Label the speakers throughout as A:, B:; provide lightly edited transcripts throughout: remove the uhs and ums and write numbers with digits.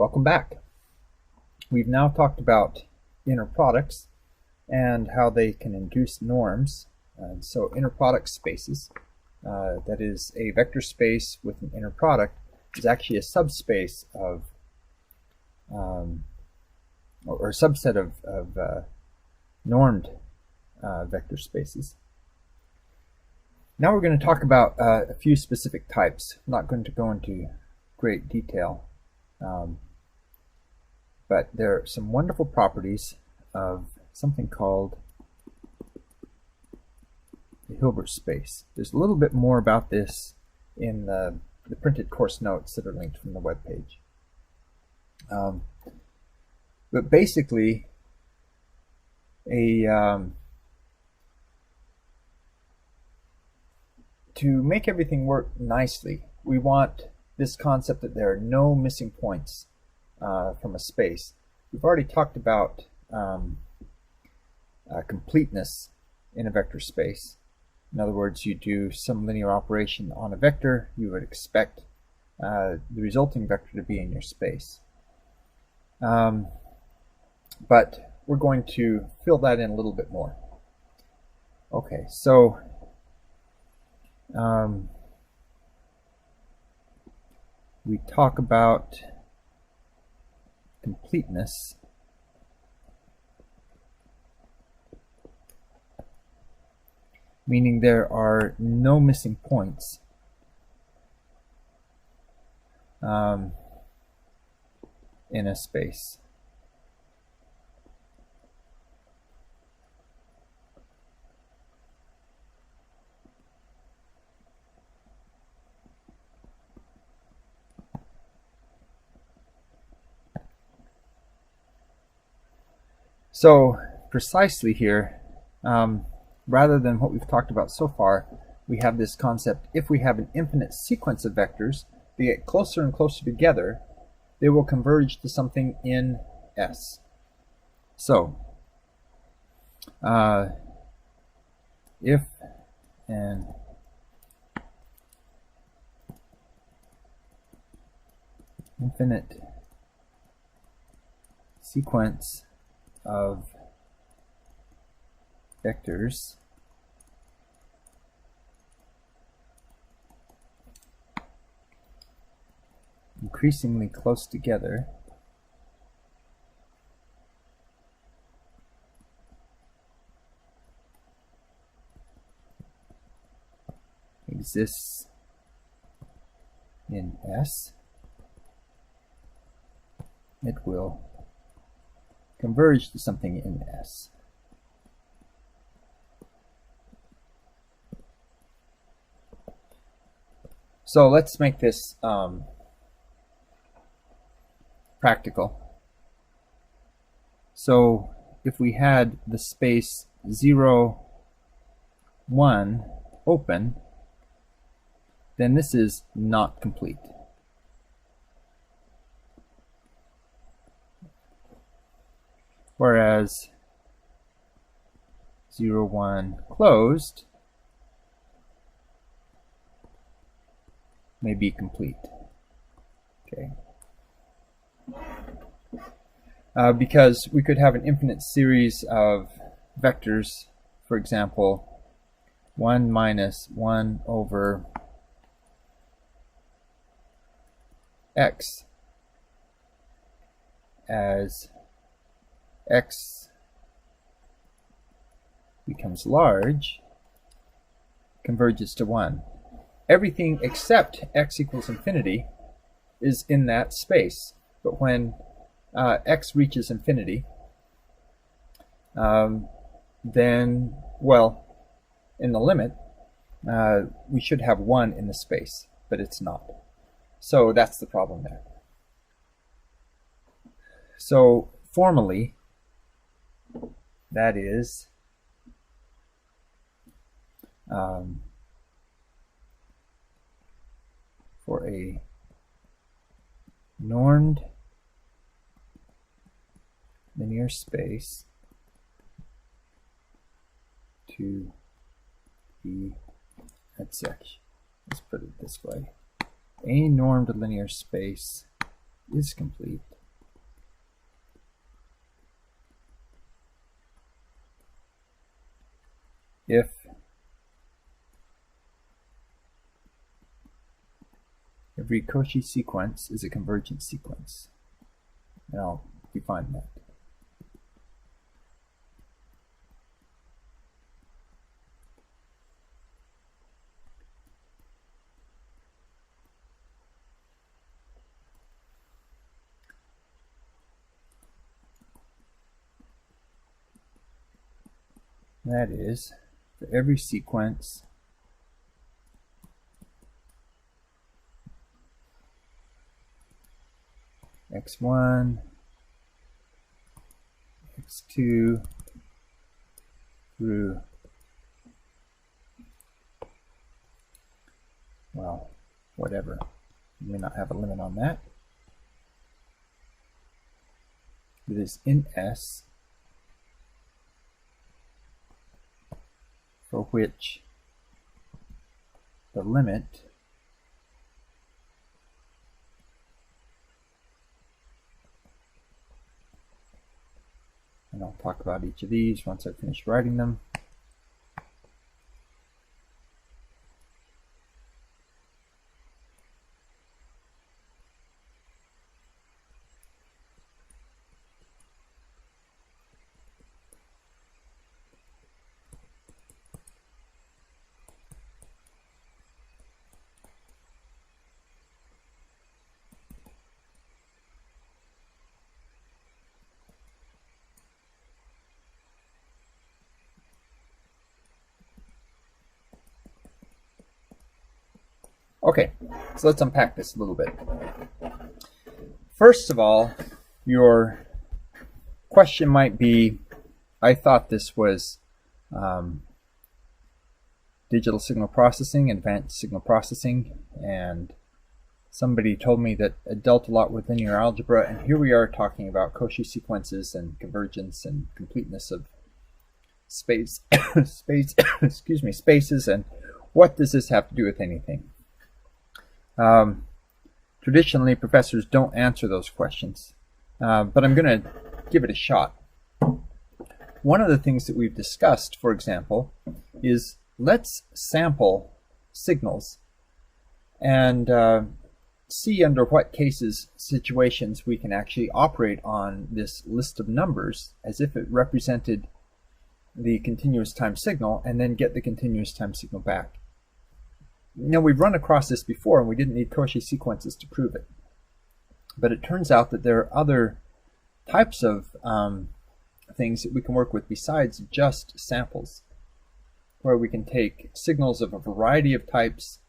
A: Welcome back. We've now talked about inner products and how they can induce norms. So inner product spaces, that is a vector space with an inner product, is actually a subspace of, or a subset of normed vector spaces. Now we're going to talk about a few specific types. I'm not going to go into great detail, but there are some wonderful properties of something called the Hilbert space. There's a little bit more about this in the printed course notes that are linked from the web page. But basically, to make everything work nicely, we want this concept that there are no missing points from a space. We've already talked about completeness in a vector space. In other words, you do some linear operation on a vector, you would expect the resulting vector to be in your space. But we're going to fill that in a little bit more. Okay, so we talk about completeness. Meaning there are no missing points in a space. So precisely here, rather than what we've talked about so far, we have this concept: if we have an infinite sequence of vectors, they get closer and closer together, they will converge to something in S. So, if an infinite sequence of vectors increasingly close together exists in S, it will converge to something in S. So let's make this practical. So if we had the space 0, 1 open, then this is not complete. Whereas 0, 1 closed may be complete. Okay. Because we could have an infinite series of vectors, for example, 1 minus 1 over x, as x becomes large, converges to 1. Everything except x equals infinity is in that space. But when x reaches infinity, then, well, in the limit, we should have 1 in the space, but it's not. So that's the problem there. So formally, that is for a normed linear space to be, let's put it this way: a normed linear space is complete if every Cauchy sequence is a convergent sequence. And I'll define that. That is, for every sequence x1, x2 through, well, whatever. You may not have a limit on that. It is in S for which the limit and I'll talk about each of these once I finish writing them. Okay, so let's unpack this a little bit. First of all, your question might be, I thought this was digital signal processing, advanced signal processing, and somebody told me that it dealt a lot with linear algebra, and here we are talking about Cauchy sequences and convergence and completeness of spaces, and what does this have to do with anything? Traditionally, professors don't answer those questions, but I'm going to give it a shot. One of the things that we've discussed, for example, is let's sample signals and see under what situations we can actually operate on this list of numbers as if it represented the continuous time signal and then get the continuous time signal back. Now, we've run across this before and we didn't need Cauchy sequences to prove it. But it turns out that there are other types of things that we can work with besides just samples, where we can take signals of a variety of types,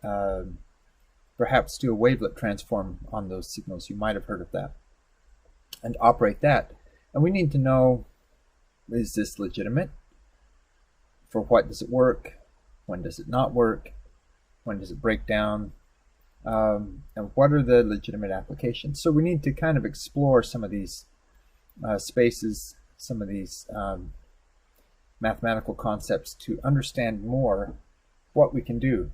A: perhaps do a wavelet transform on those signals. You might have heard of that, and operate that. And we need to know, is this legitimate? For what does it work? When does it not work? When does it break down? And what are the legitimate applications? So we need to kind of explore some of these spaces, some of these mathematical concepts to understand more what we can do.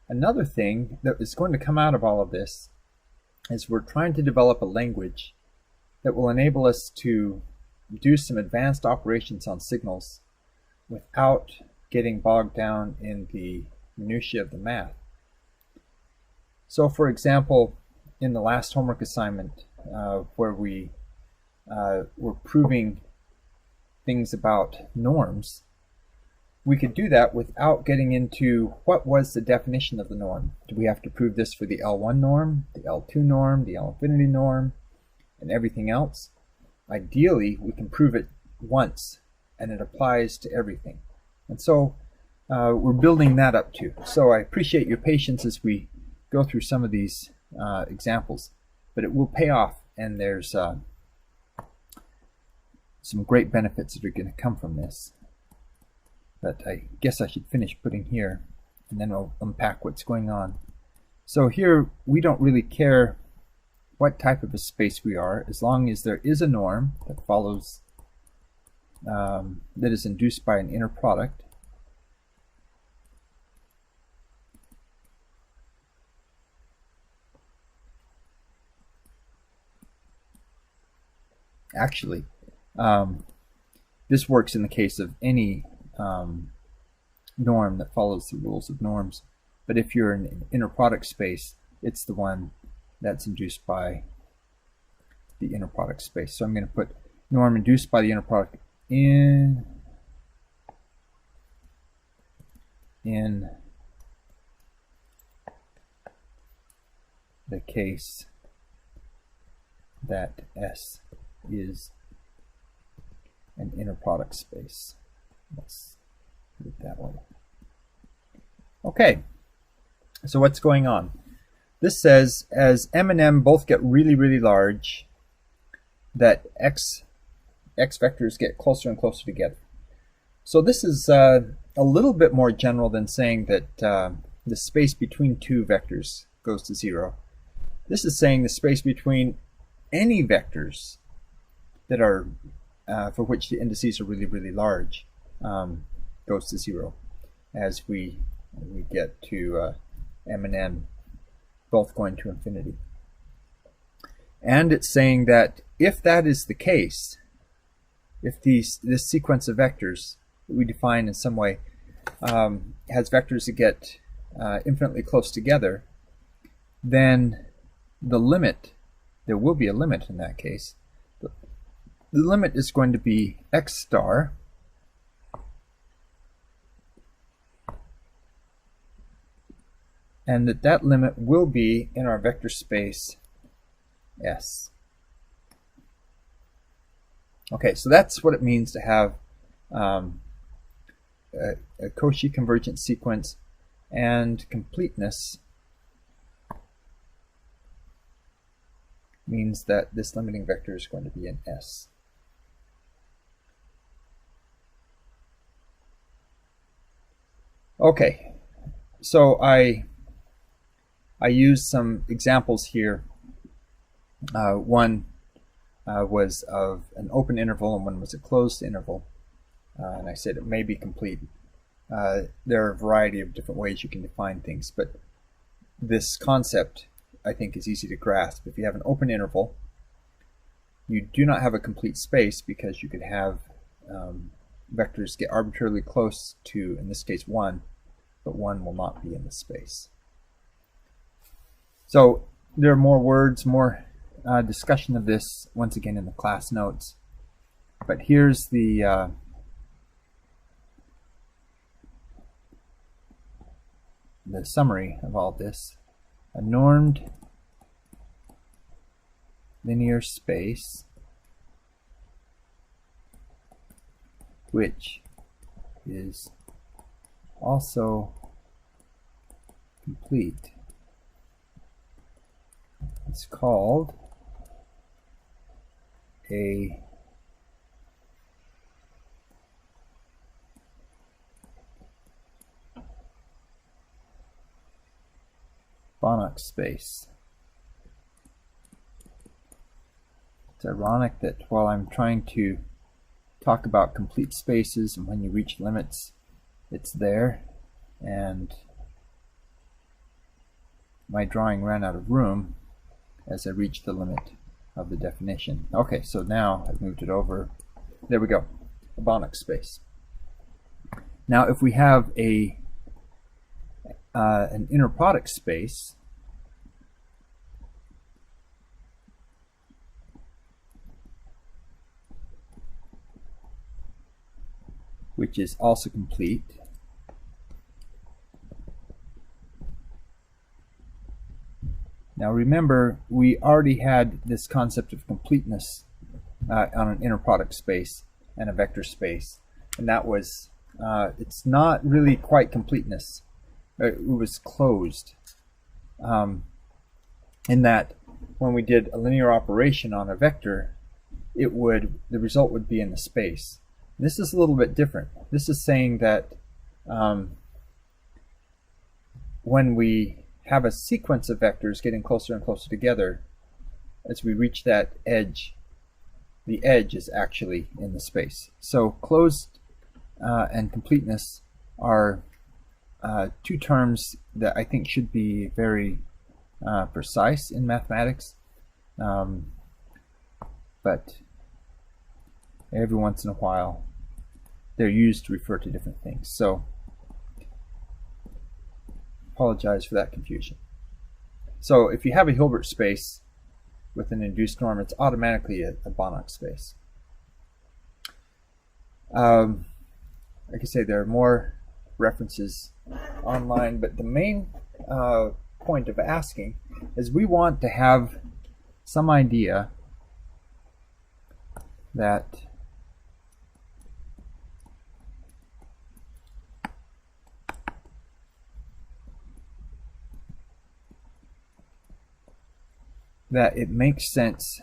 A: Another thing that is going to come out of all of this is we're trying to develop a language that will enable us to do some advanced operations on signals without getting bogged down in the minutiae of the math. So, for example, in the last homework assignment where we were proving things about norms, we could do that without getting into what was the definition of the norm. Do we have to prove this for the L1 norm, the L2 norm, the L infinity norm, and everything else? Ideally, we can prove it once and it applies to everything. And so we're building that up too. So I appreciate your patience as we go through some of these examples, but it will pay off, and there's some great benefits that are going to come from this. But I guess I should finish putting here, and then I'll unpack what's going on. So here we don't really care what type of a space we are, as long as there is a norm that follows, that is induced by an inner product. Actually, this works in the case of any norm that follows the rules of norms. But if you're in an inner product space, it's the one that's induced by the inner product space. So I'm going to put norm induced by the inner product in the case that S is an inner product space. Let's put it that way. Okay, so what's going on? This says as M and M both get really, really large, that X vectors get closer and closer together. So this is a little bit more general than saying that the space between two vectors goes to 0. This is saying the space between any vectors that are for which the indices are really, really large goes to 0 as we get to M and N both going to infinity. And it's saying that if that is the case, if this sequence of vectors that we define in some way has vectors that get infinitely close together, then the limit, there will be a limit in that case. The limit is going to be X star and that limit will be in our vector space S. Okay, so that's what it means to have a Cauchy convergent sequence, and completeness means that this limiting vector is going to be in S. Okay, so I used some examples here. One was of an open interval and one was a closed interval. And I said it may be complete. There are a variety of different ways you can define things, but this concept I think is easy to grasp. If you have an open interval, you do not have a complete space because you could have vectors get arbitrarily close to, in this case, 1, but 1 will not be in the space. So there are more words, more discussion of this once again in the class notes. But here's the summary of all this. A normed linear space which is also complete. It's called a Banach space. It's ironic that while I'm trying to talk about complete spaces and when you reach limits, it's there, and my drawing ran out of room as I reached the limit of the definition. Okay, so now I've moved it over. There we go, a Banach space. Now if we have an inner product space, which is also complete, now remember we already had this concept of completeness on an inner product space and a vector space, and that was it's not really quite completeness. It was closed in that when we did a linear operation on a vector, the result would be in the space. This is a little bit different. This is saying that when we have a sequence of vectors getting closer and closer together, as we reach that edge, the edge is actually in the space. So closed and completeness are two terms that I think should be very precise in mathematics, but every once in a while they're used to refer to different things. So apologize for that confusion. So if you have a Hilbert space with an induced norm, it's automatically a Banach space. Like I say, there are more references online, but the main point of asking is we want to have some idea that it makes sense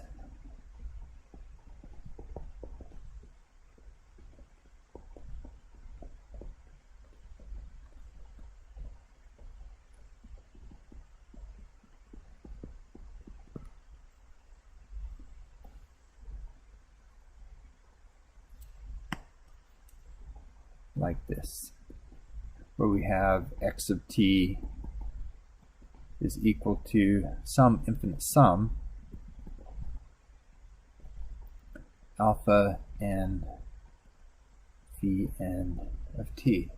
A: like this, where we have x of t is equal to some infinite sum alpha n phi n of t.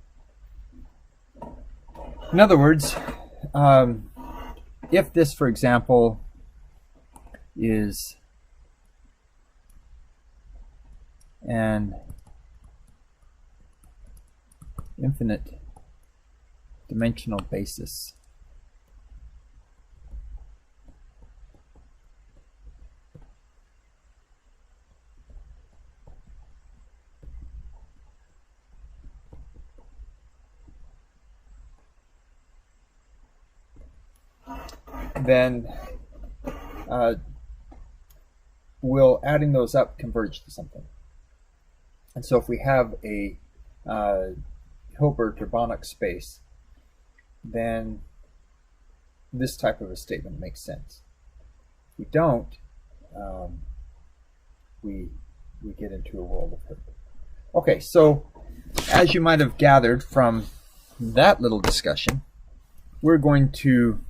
A: In other words, if this, for example, is an infinite dimensional basis, then will adding those up converge to something. And so if we have a Hilbert or Banach space, then this type of a statement makes sense. If we don't, we get into a world of hurt. Okay, so as you might have gathered from that little discussion, we're going to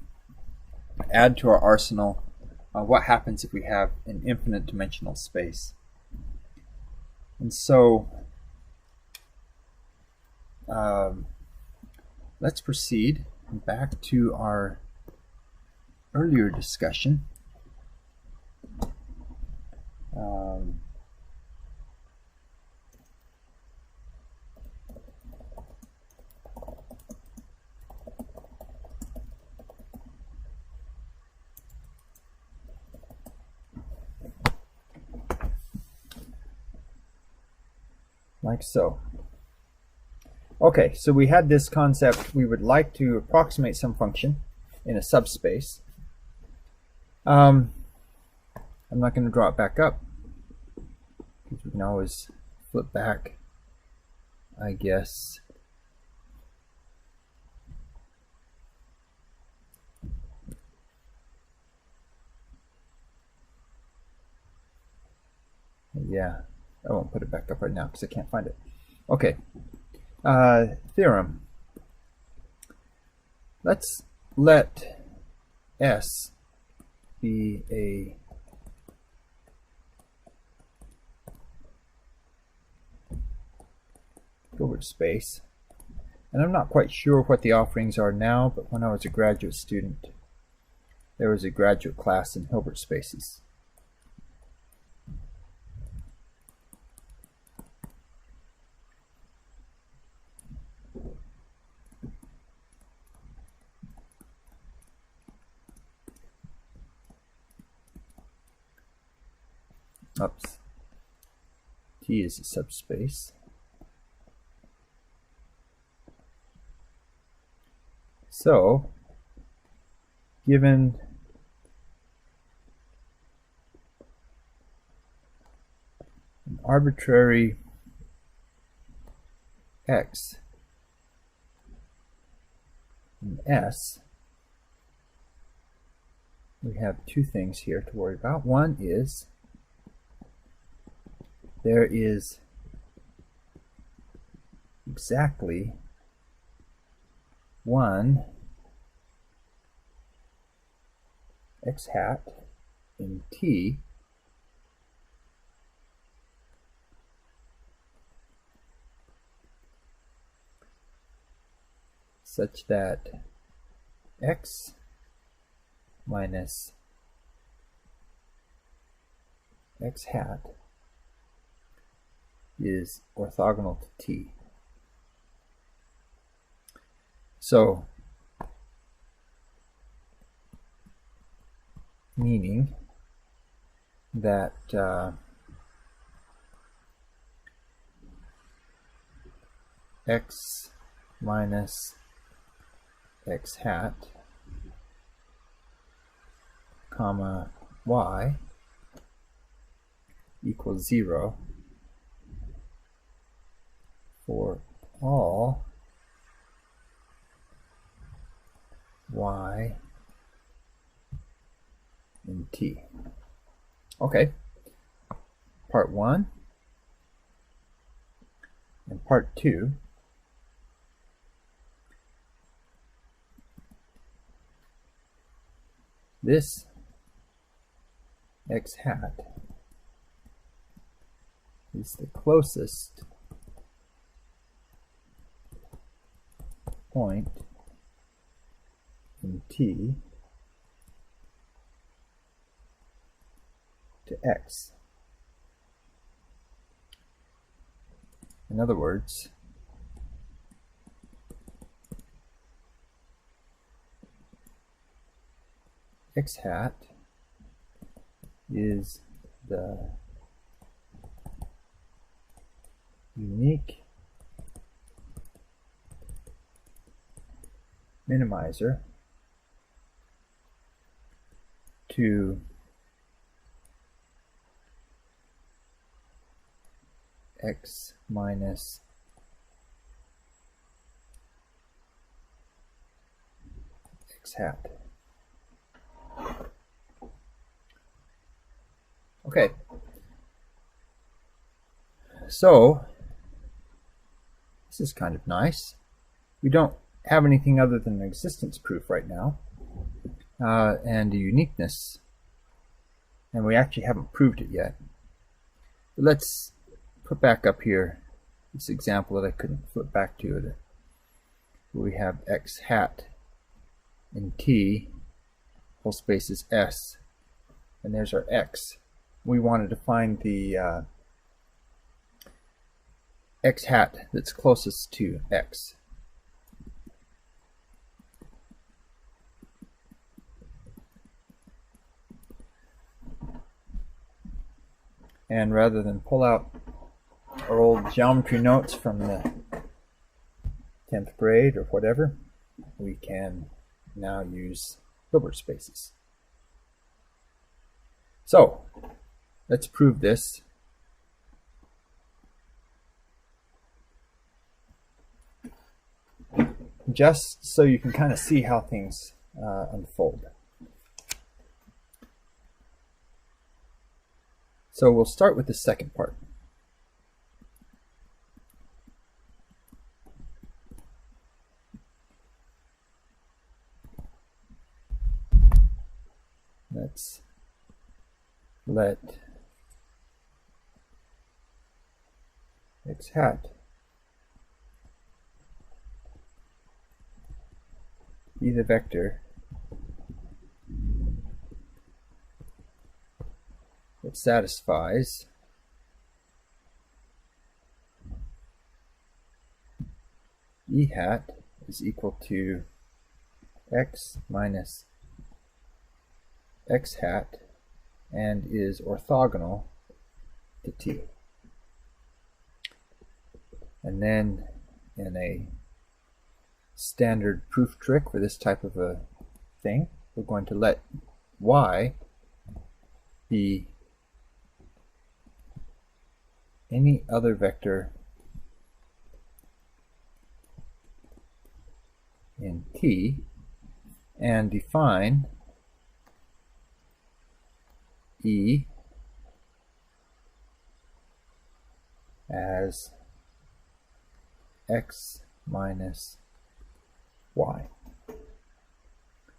A: add to our arsenal what happens if we have an infinite dimensional space. And so let's proceed back to our earlier discussion. Like so. Okay, so we had this concept. We would like to approximate some function in a subspace. I'm not going to draw it back up, because we can always flip back, I guess. Yeah, I won't put it back up right now because I can't find it. Okay. Theorem. Let's let S be a Hilbert space. And I'm not quite sure what the offerings are now, but when I was a graduate student, there was a graduate class in Hilbert spaces. Oops. T is a subspace. So, given an arbitrary x in S, we have two things here to worry about. One is there is exactly one x hat in T such that x minus x hat is orthogonal to t. So, meaning that x minus x hat comma y equals 0 for all y in t. Okay, part 1 and part 2. This x hat is the closest point in t to x. In other words, x hat is the unique minimizer to x minus x hat. Okay, so this is kind of nice. We don't have anything other than an existence proof right now, and a uniqueness, and we actually haven't proved it yet. But let's put back up here this example that I couldn't flip back to it, where we have x hat in t, whole space is s, and there's our x. We wanted to find the x hat that's closest to x. And rather than pull out our old geometry notes from the 10th grade or whatever, we can now use Hilbert spaces. So, let's prove this. Just so you can kind of see how things unfold. So we'll start with the second part. Let's let x hat be the vector that satisfies E hat is equal to x minus x hat and is orthogonal to t. And then in a standard proof trick for this type of a thing, we're going to let y be any other vector in T and define E as x minus y.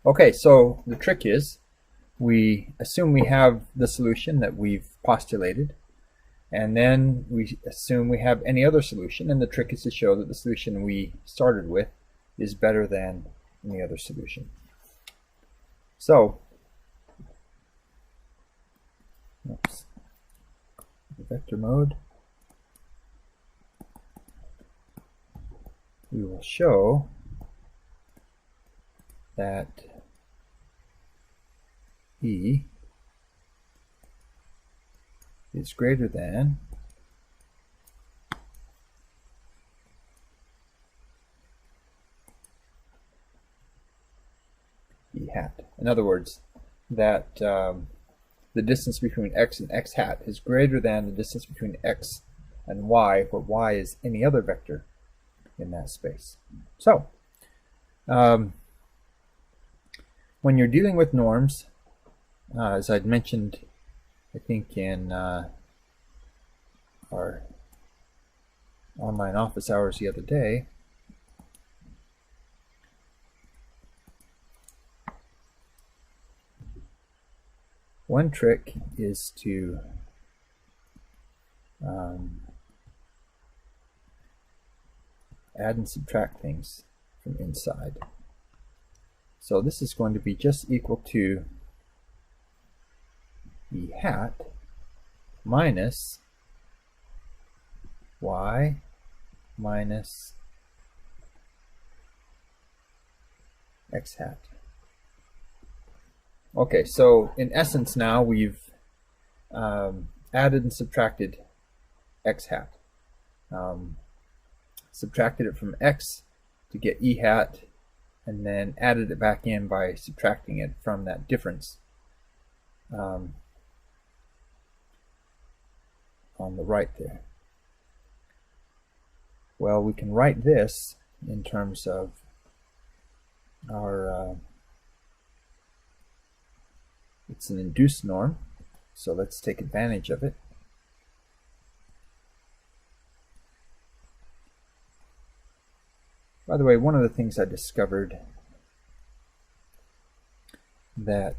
A: Okay, so the trick is we assume we have the solution that we've postulated, and then we assume we have any other solution, and the trick is to show that the solution we started with is better than any other solution. So, oops, vector mode, we will show that E is greater than E hat. In other words, that the distance between x and x hat is greater than the distance between x and y, where y is any other vector in that space. So, when you're dealing with norms, as I'd mentioned, I think in our online office hours the other day, one trick is to add and subtract things from inside. So this is going to be just equal to E hat minus y minus x hat. Okay, so in essence now we've added and subtracted x hat. Subtracted it from x to get E hat, and then added it back in by subtracting it from that difference on the right there. Well, we can write this in terms of our it's an induced norm, so let's take advantage of it. By the way, one of the things I discovered that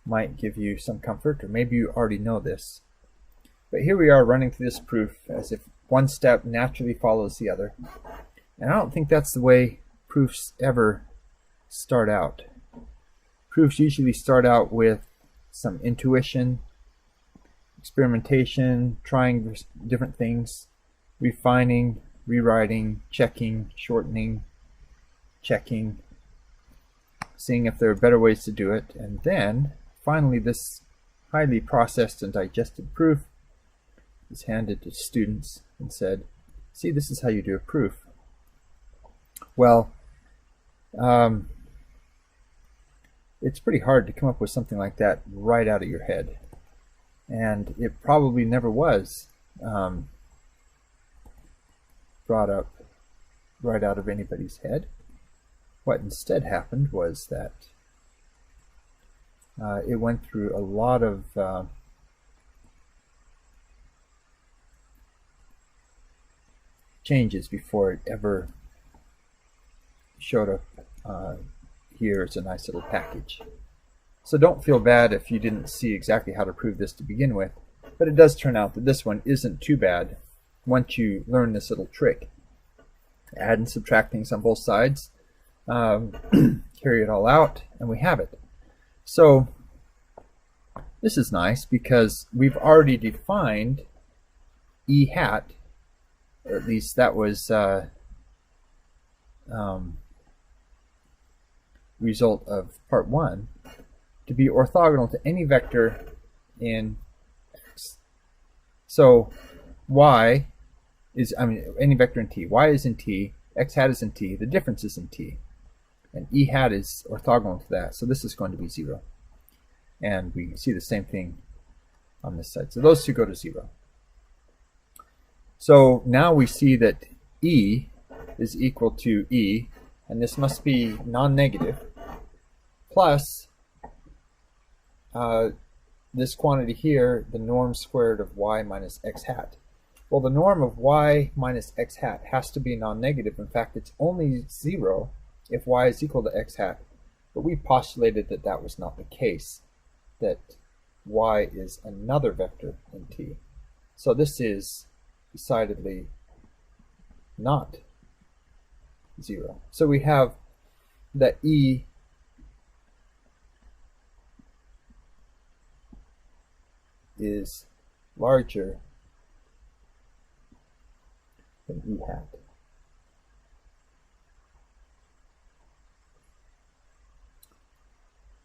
A: might give you some comfort, or maybe you already know this, but here we are running through this proof as if one step naturally follows the other. And I don't think that's the way proofs ever start out. Proofs usually start out with some intuition, experimentation, trying different things, refining, rewriting, checking, shortening, checking, seeing if there are better ways to do it, and then finally this highly processed and digested proof is handed to students and said, see, this is how you do a proof. Well, it's pretty hard to come up with something like that right out of your head. And it probably never was brought up right out of anybody's head. What instead happened was that it went through a lot of changes before it ever showed up here as a nice little package. So don't feel bad if you didn't see exactly how to prove this to begin with, but it does turn out that this one isn't too bad once you learn this little trick. Add and subtract things on both sides, carry it all out, and we have it. So this is nice because we've already defined E hat, or at least that was result of part 1, to be orthogonal to any vector in X. So y is, any vector in T. Y is in T, X hat is in T, the difference is in T. And E hat is orthogonal to that, so this is going to be 0. And we see the same thing on this side. So those two go to 0. So now we see that E is equal to E, and this must be non-negative, plus this quantity here, the norm squared of y minus x hat. Well, the norm of y minus x hat has to be non-negative. In fact, it's only 0 if y is equal to x hat. But we postulated that that was not the case, that y is another vector in T. So this is decidedly not 0. So we have that E is larger than E hat.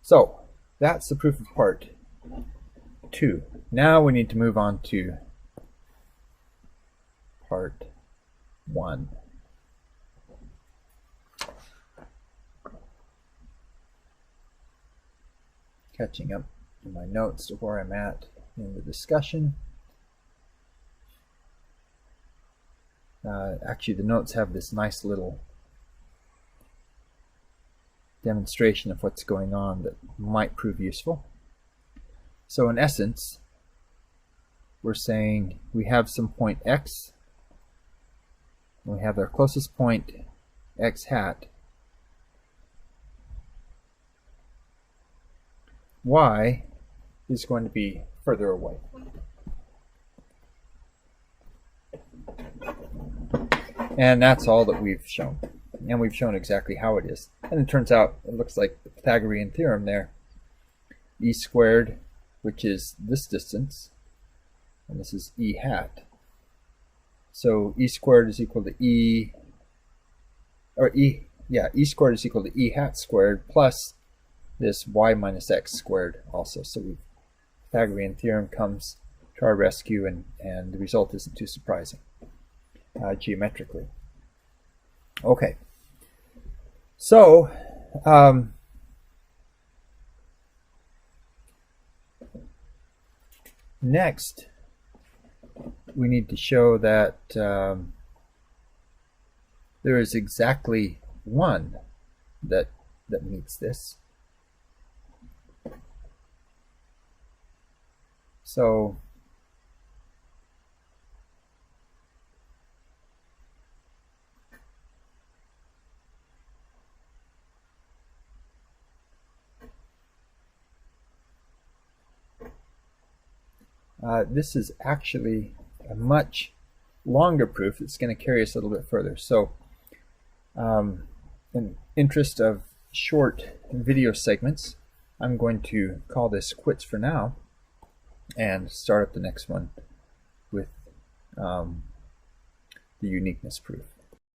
A: So that's the proof of part 2. Now we need to move on to part 1. Catching up in my notes to where I'm at in the discussion. Actually, the notes have this nice little demonstration of what's going on that might prove useful. So in essence, we're saying we have some point x, and we have our closest point x hat. Y is going to be further away. And that's all that we've shown. And we've shown exactly how it is. And it turns out it looks like the Pythagorean theorem there. E squared, which is this distance, and this is E hat. So E squared is equal to E squared is equal to E hat squared plus this y minus x squared also. So the Pythagorean theorem comes to our rescue, and the result isn't too surprising geometrically. Okay. So, next, we need to show that there is exactly one that meets this. So, this is actually a much longer proof. It's going to carry us a little bit further. So, in interest of short video segments, I'm going to call this quits for now and start up the next one with the uniqueness proof.